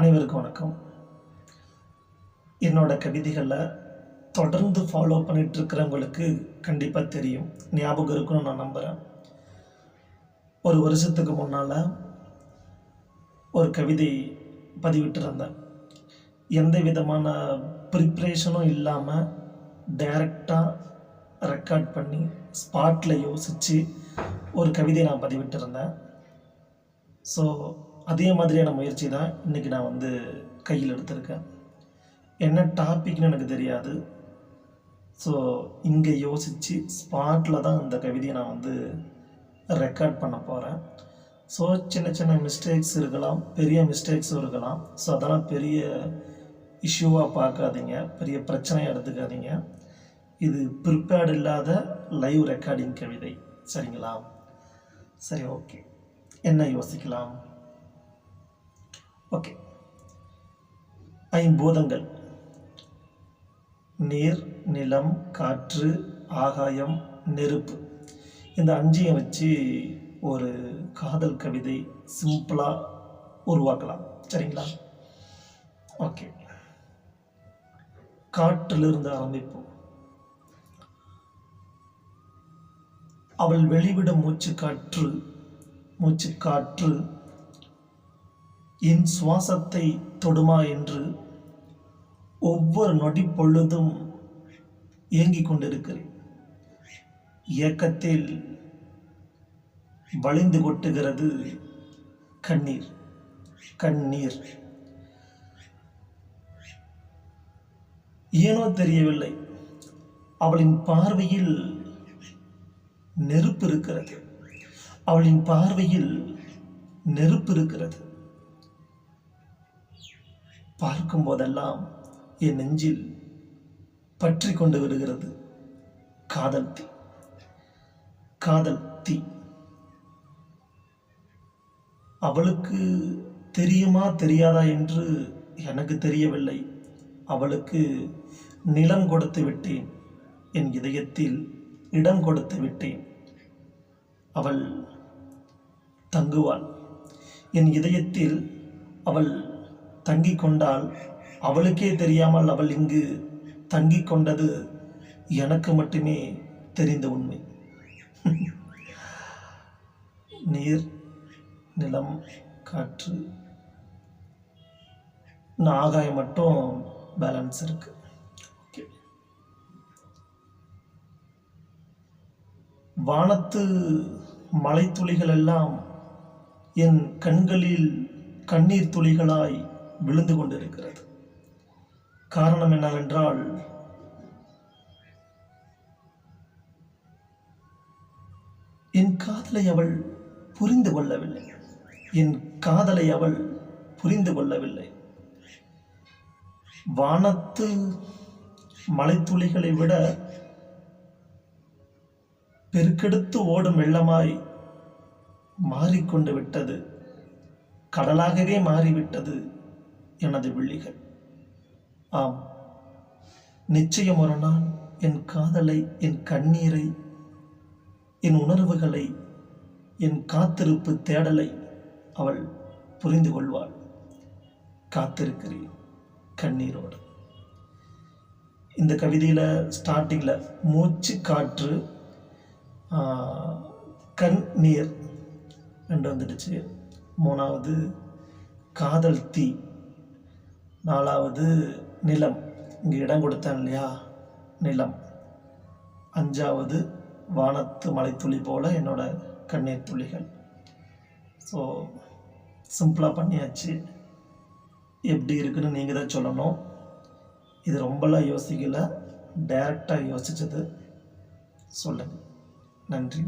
அனைவருக்கும் வணக்கம். என்னோட கவிதைகளை தொடர்ந்து ஃபாலோ பண்ணிட்டு இருக்கிறவங்களுக்கு கண்டிப்பாக தெரியும், ஞாபகம் இருக்குன்னு நான் நம்புகிறேன். ஒரு வருஷத்துக்கு முன்னால் ஒரு கவிதை பதிவிட்டிருந்தேன். எந்த விதமான ப்ரிப்ரேஷனும் இல்லாமல் டைரெக்டாக ரெக்கார்ட் பண்ணி ஸ்பாட்டில் யோசித்து ஒரு கவிதையை நான் பதிவிட்டிருந்தேன். ஸோ அதே மாதிரியான முயற்சி தான் இன்றைக்கி நான் கையில் எடுத்திருக்கேன். என்ன டாபிக்னு எனக்கு தெரியாது. ஸோ இங்கே யோசித்து ஸ்பாட்டில் தான் இந்த கவிதையை நான் ரெக்கார்ட் பண்ண போகிறேன். ஸோ சின்ன சின்ன மிஸ்டேக்ஸ் இருக்கலாம், பெரிய மிஸ்டேக்ஸும் இருக்கலாம். ஸோ அதெல்லாம் பெரிய இஷ்யூவாக பார்க்காதீங்க, பெரிய பிரச்சனையாக எடுத்துக்காதீங்க. இது ப்ரிப்பேர்டு இல்லாத லைவ் ரெக்கார்டிங் கவிதை, சரிங்களா? சரி, ஓகே. என்ன யோசிக்கலாம்? ஓகே. ஐம்பூதங்கள்: நீர், நிலம், காற்று, ஆகாயம், நெருப்பு. இந்த அஞ்சையும் வச்சு ஒரு காதல் கவிதை சிம்பிளாக உருவாக்கலாம், சரிங்களா? ஓகே, காற்றிலிருந்து ஆரம்பிப்போம். அவள் வெளிவிடும் மூச்சு காற்று என் சுவாசத்தை தொடுமா என்று ஒவ்வொரு நொடி பொழுதும் ஏங்கிக் கொண்டிருக்கிறேன். ஏக்கத்தில் வழிந்து கொட்டுகிறது கண்ணீர். ஏனோ தெரியவில்லை, அவளின் பார்வையில் நெருப்பு இருக்கிறது. பார்க்கும் போதெல்லாம் என் நெஞ்சில் பற்றி கொண்டு விடுகிறது காதல் தீ. அவளுக்கு தெரியுமா தெரியாதா என்று எனக்கு தெரியவில்லை. அவளுக்கு நிலம் கொடுத்து விட்டேன், என் இதயத்தில் இடம் கொடுத்து விட்டேன். அவள் தங்குவாள், என் இதயத்தில் அவள் தங்கிக் கொண்டால் அவளுக்கே தெரியாமல் அவள் இங்கு தங்கிக் கொண்டது எனக்கு மட்டுமே தெரிந்த உண்மை. நீர், நிலம், காற்று, ஆகாயம் மட்டும் பேலன்ஸ் இருக்கு. ஓகே. வானத்து மலைத்துளிகள் எல்லாம் என் கண்களில் கண்ணீர் துளிகளாய் விழுந்து கொண்டிருக்கிறது. காரணம் என்னவென்றால், என் காதலை அவள் புரிந்து கொள்ளவில்லை. வானத்து மலைத்துளிகளை விட பெருக்கெடுத்து ஓடும் வெள்ளமாய் மாறிக்கொண்டு விட்டது, கடலாகவே மாறிவிட்டது எனது விழிகள். ஆம், நிச்சயம் ஒரு நாள் என் காதலை, என் கண்ணீரை, என் உணர்வுகளை, என் காத்திருப்பு தேடலை அவள் புரிந்து கொள்வாள். காத்திருக்கிறேன் கண்ணீரோடு. இந்த கவிதையில் ஸ்டார்டிங்கில் மூச்சு காற்று, கண்ணீர் ரெண்டு வந்துடுச்சு. மூணாவது காதல் தீ, நாலாவது நிலம், இங்கே இடம் கொடுத்தேன் இல்லையா, நிலம். அஞ்சாவது வானத்து மலைத்துளி போல என்னோட கண்ணீர் துளிகள். ஸோ சிம்பிளாக பண்ணியாச்சு. எப்படி இருக்குன்னு நீங்கள் தான் சொல்லணும். இது ரொம்பலாம் யோசிக்கலை, டைரெக்டாக யோசித்தது. சொல்லுங்கள். நன்றி.